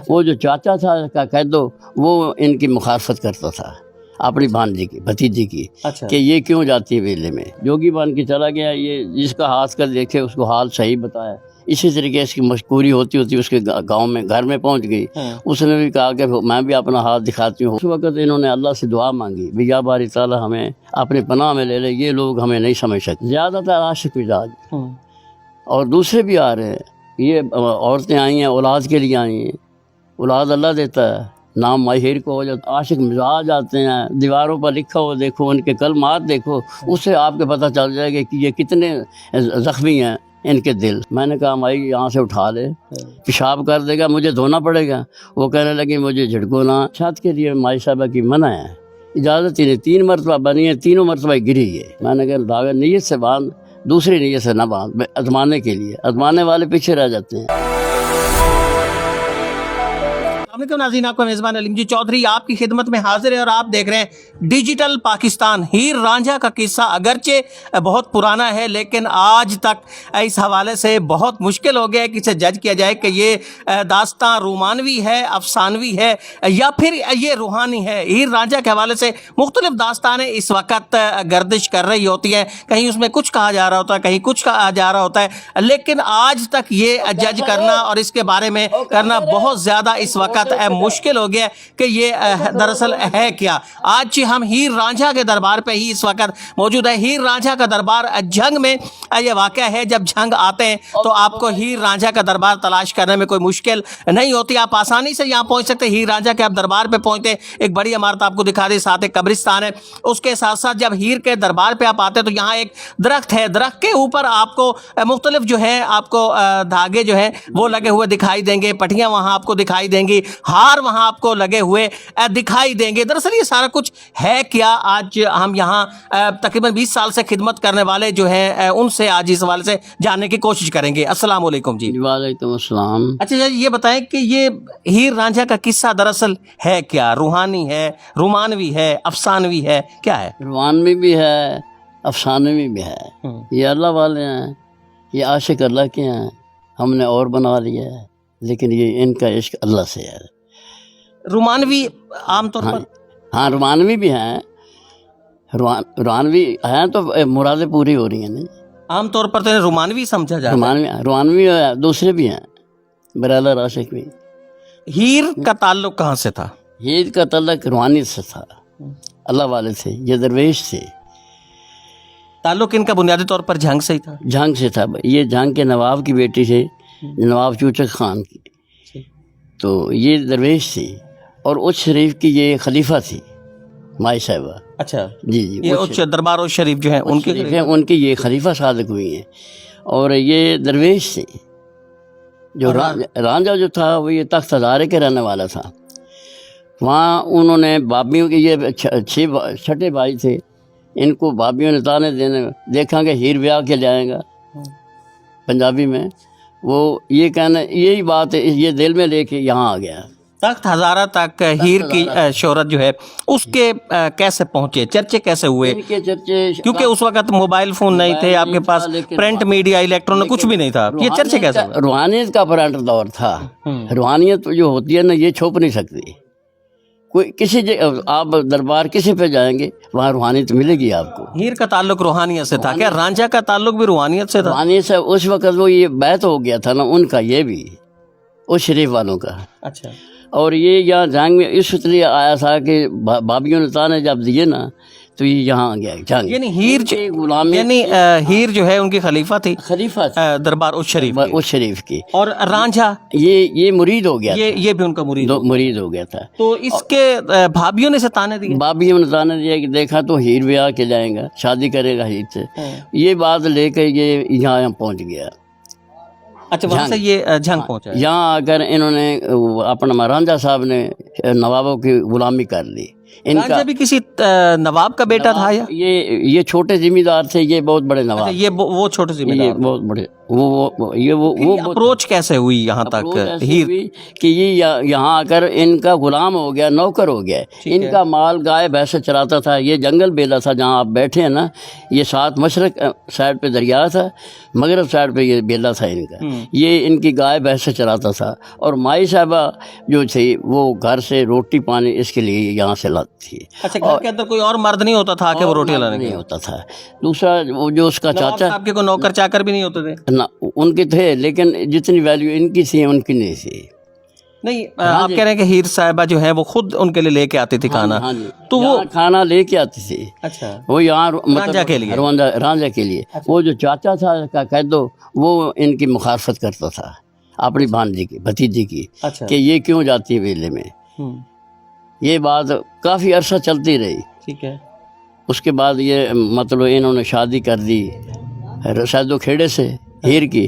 وہ جو چاچا تھا کا کہہ دو وہ ان کی مخالفت کرتا تھا اپنی بھانجی کی بھتیجی کی اچھا کہ یہ کیوں جاتی ہے ویلے میں. جوگی بان کے چلا گیا. یہ جس کا ہاتھ کر دیکھے اس کو حال صحیح بتایا. اسی طریقے اس کی مشکوری ہوتی ہوتی اس کے گاؤں میں گھر میں پہنچ گئی. اس نے بھی کہا کہ میں بھی اپنا ہاتھ دکھاتی ہوں. اس وقت انہوں نے اللہ سے دعا مانگی بھی یا باری تعالیٰ ہمیں اپنی پناہ میں لے لے, یہ لوگ ہمیں نہیں سمجھ سکتے. زیادہ تر عاشق مزاج اور دوسرے بھی آ رہے ہیں. یہ عورتیں آئی ہیں اولاد کے لیے آئی ہیں. اولاد اللہ دیتا ہے. نام ماہر کو ہو جاتا. عاشق مزاج آتے ہیں. دیواروں پر لکھا ہو دیکھو, ان کے کلمات دیکھو, اس سے آپ کے پتہ چل جائے گا کہ یہ کتنے زخمی ہیں ان کے دل. میں نے کہا مائی یہاں سے اٹھا لے, پیشاب کر دے گا, مجھے دھونا پڑے گا. وہ کہنے لگی مجھے جھڑکو نہ. چھت کے لیے مائی صاحبہ کی منع ہے, اجازت ہی نہیں. 3 مرتبہ بنی ہے, تینوں مرتبہ گری ہے. میں نے کہا داغ نیت سے باندھ, دوسری نیت سے نہ باندھ. آزمانے کے لیے, آزمانے والے پیچھے رہ جاتے ہیں. السلام علیکم ناظرین, آپ کا میزبان علیم جی چودھری آپ کی خدمت میں حاضر ہے اور آپ دیکھ رہے ہیں ڈیجیٹل پاکستان. ہیر رانجھا کا قصہ اگرچہ بہت پرانا ہے لیکن آج تک اس حوالے سے بہت مشکل ہو گیا ہے کہ اسے جج کیا جائے کہ یہ داستان رومانوی ہے, افسانوی ہے یا پھر یہ روحانی ہے. ہیر رانجھا کے حوالے سے مختلف داستانیں اس وقت گردش کر رہی ہوتی ہیں. کہیں اس میں کچھ کہا جا رہا ہوتا ہے, کہیں کچھ کہا جا رہا ہوتا ہے, لیکن آج تک یہ جج کرنا اور اس کے بارے میں کرنا بہت زیادہ اس وقت مشکل ہو گیا کہ یہ دراصل ہے کیا. آج ہم ہیر رانجھا کے دربار پہ ہی اس وقت موجود ہے. ہیر رانجھا کا دربار جھنگ میں یہ واقعہ ہے. جب جھنگ آتے ہیں تو آپ کو ہیر رانجھا کا دربار تلاش کرنے میں کوئی مشکل نہیں ہوتی, آپ آسانی سے یہاں پہنچ سکتے. ہیر رانجھا کے آپ دربار پہ پہنچتے, ایک بڑی عمارت آپ کو دکھا دے, ساتھ ایک قبرستان ہے. اس کے ساتھ ساتھ جب ہیر کے دربار پہ آپ آتے تو یہاں ایک درخت ہے, درخت کے اوپر آپ کو مختلف جو ہے آپ کو دھاگے جو ہیں وہ لگے ہوئے دکھائی دیں گے, پٹیاں وہاں آپ کو دکھائی دیں گی, ہار وہاں آپ کو لگے ہوئے دکھائی دیں گے. دراصل یہ سارا کچھ ہے کیا, آج ہم یہاں تقریباً 20 سال سے خدمت کرنے والے جو ہیں ان سے آج اس حوالے سے جاننے کی کوشش کریں گے. السلام علیکم جی. وعلیکم السلام. اچھا جی, یہ بتائیں کہ یہ ہیر رانجھا کا قصہ دراصل ہے کیا, روحانی ہے, رومانوی ہے, افسانوی ہے, کیا ہے؟ روحانوی بھی ہے, افسانوی بھی ہے. یہ اللہ والے ہیں, یہ عاشق اللہ کے ہیں. ہم نے اور بنا لیا ہے, لیکن یہ ان کا عشق اللہ سے ہے. رومانوی عام طور پر ہاں رومانوی بھی ہیں. روحانوی ہیں تو مرادیں پوری ہو رہی ہیں. نہیں عام طور پر تو رومانوی سمجھا جاتا ہے. روحانوی دوسرے بھی ہیں, برادر عاشق بھی. ہیر کا تعلق کہاں سے تھا؟ ہیر کا تعلق روحانیت سے تھا, اللہ والے سے. یہ درویش تھے. تعلق ان کا بنیادی طور پر جھنگ سے ہی تھا. جھنگ سے تھا. یہ جھنگ کے نواب کی بیٹی تھے, نواب چوچک خان کی. تو یہ درویش تھی اور اچ شریف کی یہ خلیفہ تھی مائی صاحبہ. اچھا جی جی, یہ اچ دربار اور شریف جو ہیں ان کی یہ خلیفہ صادق ہوئی ہیں. اور یہ درویش تھے. جو رانجھا جو تھا وہ یہ تخت ہزارے کے رہنے والا تھا. وہاں انہوں نے بابیوں کے, یہ 6 بھائی تھے, ان کو بابیوں نے تانے دینے دیکھا کہ ہیر بیاہ کے لے آئے گا پنجابی میں. وہ یہ کہنا یہی بات ہے, یہ دل میں لے کے یہاں آ گیا. تخت ہزارہ تک ہیر کی شہرت جو ہے اس کے کیسے پہنچے, چرچے کیسے ہوئے؟ کیونکہ اس وقت موبائل فون نہیں تھے, آپ کے پاس پرنٹ میڈیا الیکٹرانک کچھ بھی نہیں تھا. یہ چرچے کیسے ہوئے؟ روحانیت کا پرانٹ دور تھا. روحانیت جو ہوتی ہے نا یہ چھپ نہیں سکتی. کوئی کسی آپ دربار کسی پہ جائیں گے وہاں روحانیت ملے گی آپ کو. ہیر کا تعلق روحانیت سے تھا. کیا رانجھا کا تعلق بھی روحانیت سے تھا؟ روحانیت سے اس وقت وہ یہ بیعت ہو گیا تھا نا ان کا, یہ بھی اس شریف والوں کا. اچھا. اور یہ یہاں جنگ میں اس لیے آیا تھا کہ بابیوں نے تانے جب دیے نا تو یہ یہاں آ گیا جنگ. یعنی ہیر جو ہے ان کی خلیفہ تھی, خلیفہ دربار اس شریف کی. اور رانجھا یہ مرید ہو گیا, یہ بھی ان کا مرید ہو گیا تھا. تو اس کے بھابیوں نے سے تانے دیے. بھابیوں نے تانے دیا کہ دیکھا تو ہیر بیاہ کے جائیں گا, شادی کرے گا ہیر سے. یہ بات لے کے یہ یہاں پہنچ گیا. اچھا, وہاں سے یہ جھنگ پہنچا. یہاں آ کر انہوں نے اپنا رانجھا صاحب نے نوابوں کی غلامی کر لی. رانجھا بھی کسی نواب کا بیٹا تھا یا یہ چھوٹے ذمہ دار تھے, یہ بہت بڑے نواب. یہ وہ چھوٹے ذمہ دار, یہ بہت بڑے वो अप्रोच कैसे हुई यहाँ तक अप्रोच ऐसी हीर? हुई कि ये यहाँ आकर इनका गुलाम हो गया, नौकर हो गया। इनका माल गाय भैंस चराता था। ये जंगल बेला था जहाँ आप बैठे हैं ना, ये सात मशरक साइड पे दरिया था, मगरब साइड पे ये बेला था इनका। ये इनकी गाय भैंस चराता था। और माई साहबा जो थी वो घर से रोटी पानी इसके लिए यहाँ से लाती थी। अच्छा, घर के अंदर कोई और मर्द नहीं होता था कि वो रोटी लाने? नहीं होता था। दूसरा वो जो उसका चाचा, आपके को नौकर चाकर भी नहीं होते थे? ना, उनके थे, लेकिन जितनी वैल्यू इनकी थी उनकी नहीं थी। नहीं, आप कह रहे हैं कि हीर साहिबा जो है वो खुद उनके लिए लेके आती थी खाना? हाँ जी, तो वो यहाँ खाना लेके आती थी। अच्छा, वो यहाँ रांझा के लिए? रांझा के लिए। वो जो चाचा था का कह दो, वो इनकी मुखालफत करता था अपनी भांजी की, भतीजी की। अच्छा, कि ये क्यों जाती है बेले में। ये बात काफ़ी अरसा चलती रही। ठीक है। उसके बाद ये मतलब इन्होंने शादी कर दी सैदो खेड़े से, हीर की।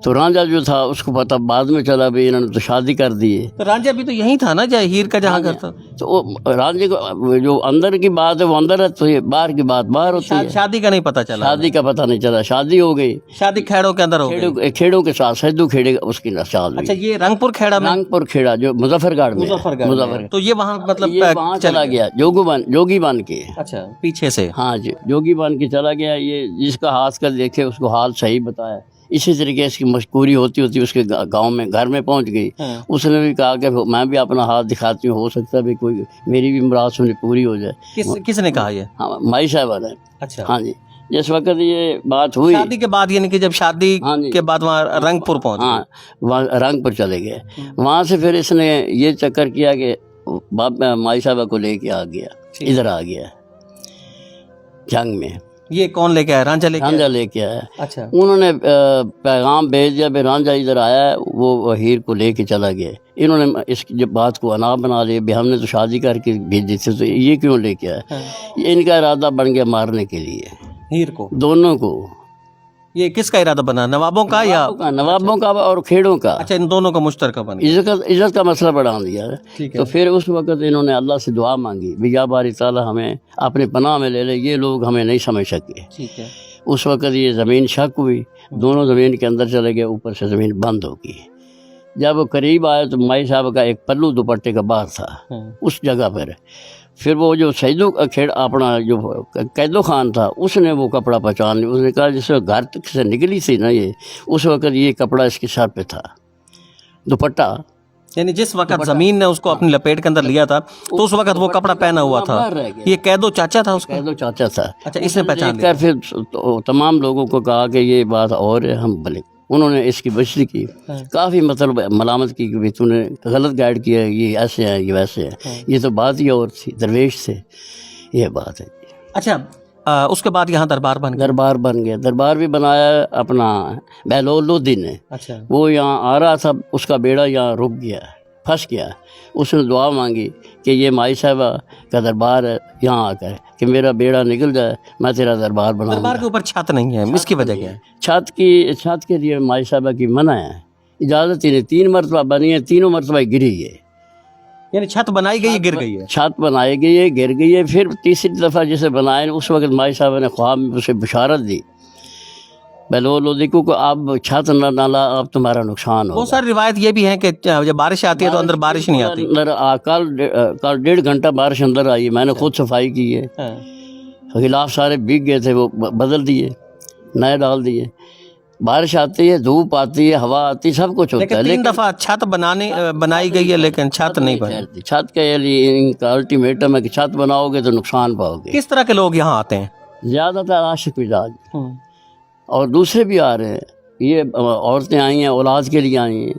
तो रांझा जो था उसको पता बाद में चला भी इन्होंने तो शादी कर दी है। तो रांझा भी तो यही था ना, जहाँ हीर का जहाँ घर था? तो वो रांझे को जो अंदर की बात है वो अंदर है, तो ये बाहर की बात बाहर होती है। शादी का नहीं पता चला? शादी का पता नहीं चला। शादी हो गई, शादी खेड़ों के अंदर हो गई? खेड़ों के साथ सैदो खेड़े उसकी शादी। अच्छा, ये रंगपुर खेड़ा में? रंगपुर खेड़ा जो मुजफ्फरगढ़ में, मुजफ्फरगढ़। तो ये वहाँ मतलब ये वहाँ चला गया जोगी बन के। अच्छा, पीछे से? हाँ जी, जोगी बन के चला गया। ये जिसका हाथ कर देखे उसको हाल सही बताया। इसी तरीके इसकी मशहूरी होती होती उसके गांव में घर में पहुंच गई। उसने भी कहा कि मैं भी अपना हाथ दिखाती हूँ, हो सकता है भी कोई मेरी भी मुराद सुनी पूरी हो जाए। किसने कहा ये? हाँ, माई साहबा ने। अच्छा, हाँ जी। जिस वक्त ये बात हुई शादी के बाद, यानी कि जब शादी के बाद वहाँ रंगपुर पहुँच? हाँ, वहाँ रंगपुर चले गए। वहाँ से फिर इसने ये चक्कर किया कि बाप माई साहबा को लेके आ गया, इधर आ गया जंग में। ये कौन लेके आया? रांझा लेके आया। अच्छा, उन्होंने पैगाम भेज दिया, फिर रांझा इधर आया, वो हीर को लेके चला गया। इन्होंने इस जब बात को अनाप बना लिया, भी हमने तो शादी करके भेज दी थी, तो ये क्यों लेके आया। ये इनका इरादा बन गया मारने के लिए हीर को, दोनों को। ये किसका इरादा बना, नवाबों का या? नवाबों का और खेड़ों का। अच्छा, इन दोनों का मुश्तरका बन गया। इज्जत का मसला बढ़ा दिया। तो फिर उस वक्त इन्होंने अल्लाह से दुआ मांगी, भी या बारी ताला हमें अपने पनाह में ले ले, ये लोग हमें नहीं समझ सके। ठीक है। उस वक्त ये ज़मीन शक हुई, दोनों ज़मीन के अंदर चले गए, ऊपर से ज़मीन बंद हो गई। जब वो करीब आए तो माई साहब का एक पल्लू दुपट्टे का बाहर था उस जगह पर। फिर वो जो सैदो खेड़ अपना जो कैदो खान था, उसने वो कपड़ा पहचान लिया। उसने कहा जिस वक्त घर तक से निकली थी ना ये, उस वक्त ये कपड़ा इसके सर पे था, दुपट्टा। यानी जिस वक्त जमीन ने उसको अपनी लपेट के अंदर लिया था तो उस वक्त वो कपड़ा पहना हुआ था। ये कैदो चाचा था उसका? कैदो चाचा था। अच्छा, इसने पहचान लिया। फिर तो तमाम लोगों को कहा कि ये बात और है, हम भले। उन्होंने इसकी बचती की, काफ़ी मतलब मलामत की कि तूने गलत गाइड किया, ये ऐसे है, ये वैसे है। ये तो बात ही और थी, दरवेश थे, ये बात है। अच्छा, उसके बाद यहाँ दरबार बन गया। दरबार भी बनाया अपना बहलोलुद्दीन ने। अच्छा, वो यहाँ आ रहा था, उसका बेड़ा यहाँ रुक गया, फंस गया। उसने दुआ मांगी कि ये माई साहबा का दरबार है, यहाँ आकर कि मेरा बेड़ा निकल जाए, मैं तेरा दरबार बनाऊंगा। दरबार के ऊपर छत नहीं है, इसकी वजह क्या है? छत के लिए माई साहबा की मना है, इजाज़त ही नहीं। 3 मरतबा बनी है, तीनों मरतबा गिरी है। यानी छत बनाई गई है, गिर गई है। छत बनाई गई है, गिर गई है। फिर तीसरी दफ़ा जिसे बनाए, उस वक्त माई साहबा ने ख्वाब में उसे बशारत दी, बहलोलुद्दीन को अब छत न डाला, अब तुम्हारा नुकसान हो। बहुत सारी रिवायत ये भी है कि जब बारिश आती है तो अंदर बारिश नहीं आती। कल 1.5 घंटा बारिश अंदर आई, मैंने खुद सफाई की है। गिलाफ सारे भीग गए थे, वो बदल दिए, नए डाल दिए। बारिश आती है, धूप आती है, हवा आती है, सब कुछ होता है। 3 दफ़ा छत बनाई गई है, लेकिन छत नहीं बनी। छत के लिए इनका अल्टीमेटम है कि छत बनाओगे तो नुकसान पाओगे। किस तरह के लोग यहाँ आते हैं? ज़्यादातर आशिक मिजाज, और दूसरे भी आ रहे हैं। ये औरतें आई हैं, औलाद के लिए आई हैं।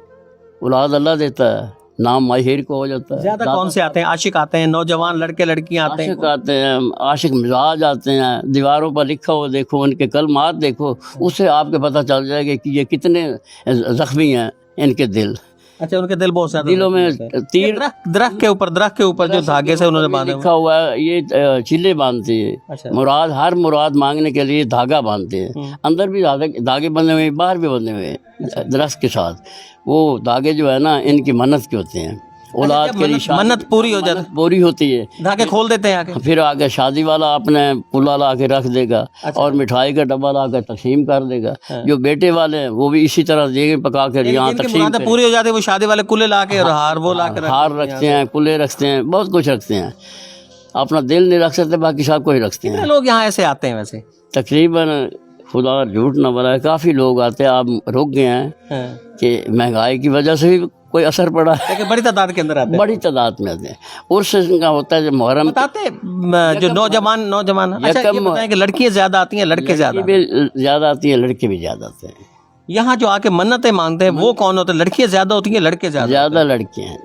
औलाद अल्लाह देता है, नाम माहिर को हो जाता है। ज़्यादा कौन से आते हैं? आशिक आते हैं, नौजवान लड़के लड़कियां आते हैं? आशिक आते हैं, आशिक मिजाज आते हैं। दीवारों पर लिखा हो देखो, उनके कलमात देखो, उससे आपको पता चल जाएगा कि ये कितने जख्मी हैं इनके दिल। अच्छा, उनके दिल बहुत ज्यादा दिलों में तीर। दरख्त के ऊपर जो धागे से उन्होंने बांधा लिखा हुआ है, ये चिल्ले बांधते हैं। अच्छा। मुराद, हर मुराद मांगने के लिए धागा बांधते हैं। अंदर भी धागे बंधे हुए, बाहर भी बंधे हुए। दरख्त के साथ वो धागे जो है ना, इनकी मन्नत के होते हैं। औलाद के लिए शादी- मन्नत पूरी हो जाती मन्नत पूरी होती है, धागे खोल देते हैं आके। फिर आगे शादी वाला अपने पुल्ला ला के रख देगा और मिठाई का डब्बा ला कर तकसीम कर देगा। जो बेटे वाले हैं वो भी इसी तरह देगे पका कर यहाँ जिनकी तकसीम मुरादें पूरी हो जाती है वो शादी वाले कुल्ले ला के और हार वो ला के हार रखते हैं, कुल्ले रखते हैं, बहुत कुछ रखते हैं। अपना दिल नहीं रख सकते, बाकी सब कुछ रखते हैं। कितने लोग यहाँ ऐसे आते हैं वैसे? तकरीबन खुदा झूठ न बनाए काफ़ी लोग आते हैं। आप रुक गए हैं कि महंगाई की वजह से भी कोई असर पड़ा है, लेकिन बड़ी तादाद के अंदर आते हैं। बड़ी तादाद में आते हैं। उर्स का होता है जब मुहर्रम, बताते हैं, जो नौजवान अच्छा ये यकम- बताएं कि लड़कियां ज्यादा आती हैं लड़के ज्यादा? भी ज़्यादा आती है, लड़के भी ज़्यादा आते हैं। यहाँ जो आके मन्नतें मांगते हैं वो कौन होते हैं? लड़कियां ज्यादा होती हैं लड़के ज्यादा? ज़्यादा लड़के हैं,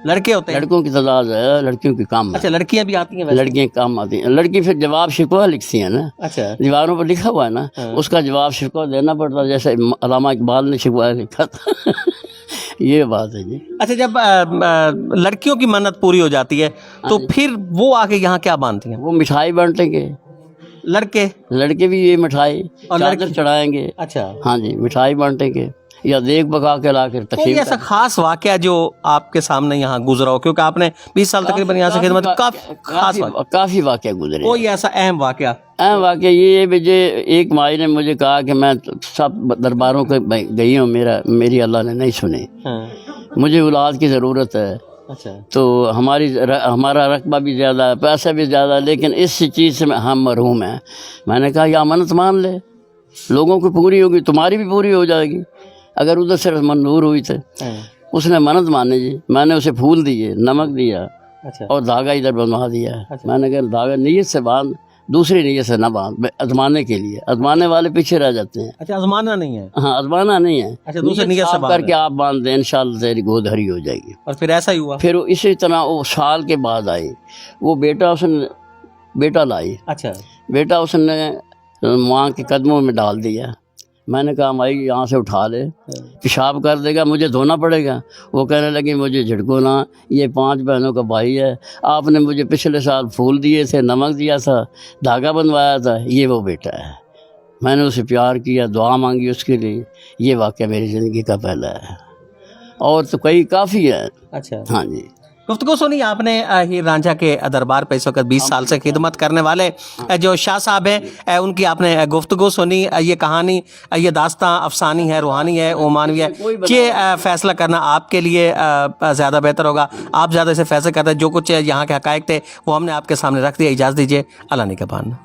लड़के होते हैं। लड़कों की तादाद है, लड़कियों की कम है। अच्छा लड़कियां भी आती हैं वैसे? लड़कियाँ कम आती हैं। लड़की फिर जवाब शिकवा लिखती हैं ना, अच्छा दीवारों पर लिखा हुआ है ना, उसका जवाब शिकवा देना पड़ता है, जैसे अल्लामा इकबाल ने शिकवा लिखा था। ये बात है जी। अच्छा जब लड़कियों की मन्नत पूरी हो जाती है तो फिर वो आके यहाँ क्या बांधती हैं? वो मिठाई बांटेंगे, लड़के लड़के भी ये मिठाई और चादर चढ़ाएंगे। अच्छा हाँ जी, मिठाई बांटेंगे या देख पका के ला कर कोई तकसीम ऐसा खास वाकया जो आपके सामने यहाँ गुजरा हो, क्योंकि आपने 20 साल तकरीबन यहाँ से खिदमत, काफी खास वाकया, काफ़ी वाक़या गुजरे। कोई ऐसा अहम वाकया? अहम वाक़या ये है मुझे एक माई ने मुझे कहा कि मैं सब दरबारों के गई हूँ, मेरी अल्लाह ने नहीं सुनी, मुझे औलाद की ज़रूरत है। अच्छा तो हमारा रकबा भी ज़्यादा है, पैसा भी ज़्यादा है, लेकिन इस चीज़ से हम मरहूम हैं। मैंने कहा या मन्नत मान ले, लोगों की पूरी होगी, तुम्हारी भी पूरी हो जाएगी अगर उधर से मंजूर हुई थे। उसने मन्नत मानी जी, मैंने उसे फूल दिए, नमक दिया अच्छा और धागा इधर बनवा दिया। अच्छा। मैंने कहा धागा नीयत से बांध, दूसरी नीयत से ना बांध, आजमाने के लिए। आजमाने वाले पीछे रह जाते हैं। अच्छा आजमाना नहीं है? हाँ, आजमाना नहीं है। अच्छा दूसरी नीयत से साफ बांध करके आप बांध दें, इंशाल्लाह तेरी गोद हरी हो जाएगी। और फिर ऐसा ही हुआ? फिर वो इसी तरह वो साल के बाद आई, वो बेटा लाई, अच्छा बेटा उसने माँ के कदमों में डाल दिया। मैंने कहा माई यहाँ से उठा ले, पेशाब कर देगा, मुझे धोना पड़ेगा। वो कहने लगी मुझे झिड़को ना, ये 5 बहनों का भाई है, आपने मुझे पिछले साल फूल दिए थे, नमक दिया था, धागा बनवाया था, ये वो बेटा है। मैंने उसे प्यार किया, दुआ मांगी उसके लिए। ये वाक़या मेरी ज़िंदगी का पहला है, और तो कई काफ़ी है। अच्छा हाँ जी। गुफ्तगू सुनी आपने हीर रांझा के दरबार पे इस वक्त 20 साल से खिदमत करने वाले जो शाह साहब हैं, उनकी आपने गुफ्तगू सुनी। ये कहानी, ये दास्तां अफसानी है, रूहानी है, ओमानवी है। ये फैसला करना आपके लिए ज़्यादा बेहतर होगा, आप ज़्यादा इसे फैसला करते हैं। जो कुछ यहाँ के हक़ाइक़ थे वो हमने आपके सामने रख दिया। इजाज़त दीजिए, अल्लाह निगहबान।